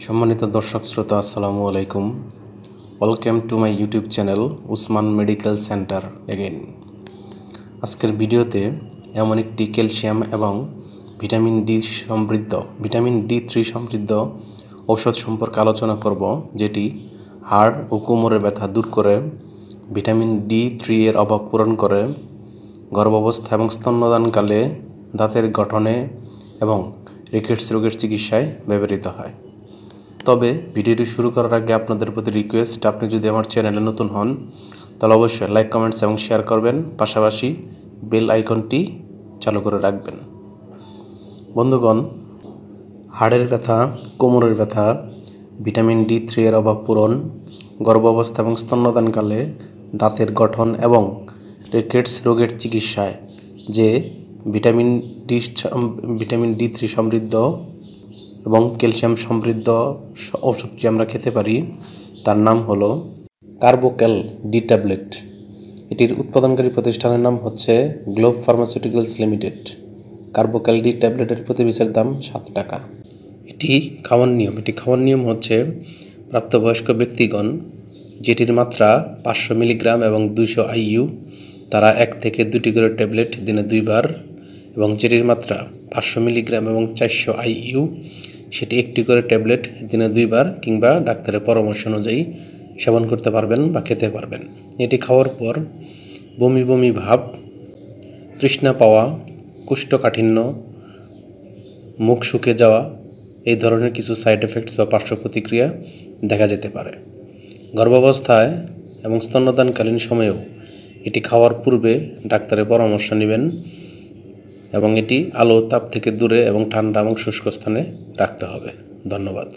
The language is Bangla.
সম্মানিত দর্শক শ্রোতা আসসালামু আলাইকুম। Welcome to my YouTube channel Usman medical centre again. আজকের ভিডিওতে এমন একটি ক্যালসিয়াম এবং ভিটামিন D3 সমৃদ্ধ ঔষধ সম্পর্কে আলোচনা করব, যেটি হাড় ও কোমরের ব্যথা দূর করে, ভিটামিন D3 এর অভাব পূরণ করে, গর্ভাবস্থা এবং স্তন্যদানকালে দাঁতের গঠনে এবং রিকেটস রোগের চিকিৎসায় ব্যবহৃত হয়। তবে ভিডিওটি শুরু করার আগে আপনাদের প্রতি রিকোয়েস্ট, আপনি যদি আমার চ্যানেলে নতুন হন তাহলে অবশ্যই লাইক, কমেন্টস এবং শেয়ার করবেন, পাশাপাশি বেল আইকনটি চালু করে রাখবেন। বন্ধুগণ, হাড়ের ব্যথা, কোমরের ব্যথা, ভিটামিন D3 এর অভাব পূরণ, গর্ভাবস্থা এবং স্তন্যদানকালে দাঁতের গঠন এবং রিকেটস রোগের চিকিৎসায় যে ভিটামিন D3 সমৃদ্ধ এবং ক্যালসিয়াম সমৃদ্ধ ঔষধটি আমরা খেতে পারি, তার নাম হলো কার্বোক্যাল ডি ট্যাবলেট। এটির উৎপাদনকারী প্রতিষ্ঠানের নাম হচ্ছে গ্লোব ফার্মাসিউটিক্যালস লিমিটেড। কার্বোক্যাল ডি ট্যাবলেটের প্রতি পিসের দাম 7 টাকা। এটি খাওয়ার নিয়ম হচ্ছে প্রাপ্তবয়স্ক ব্যক্তিগণ যেটির মাত্রা 500 মিলিগ্রাম এবং 200 IU, তারা 1 থেকে 2টি করে ট্যাবলেট দিনে 2 বার, এবং যেটির মাত্রা 500 মিলিগ্রাম এবং 400 IU, সেটি 1টি করে ট্যাবলেট দিনে 2 বার কিংবা ডাক্তারের পরামর্শ অনুযায়ী সেবন করতে পারবেন বা খেতে পারবেন। এটি খাওয়ার পর বমি ভাব, তৃষ্ণা পাওয়া, কোষ্ঠকাঠিন্য, মুখ শুকিয়ে যাওয়া, এই ধরনের কিছু সাইড এফেক্টস বা পার্শ্ব প্রতিক্রিয়া দেখা যেতে পারে। গর্ভাবস্থায় এবং স্তন্যদানকালীন সময়েও এটি খাওয়ার পূর্বে ডাক্তারের পরামর্শ নেবেন এবং এটি আলো তাপ থেকে দূরে এবং ঠান্ডা এবং শুষ্ক স্থানে রাখতে হবে। ধন্যবাদ।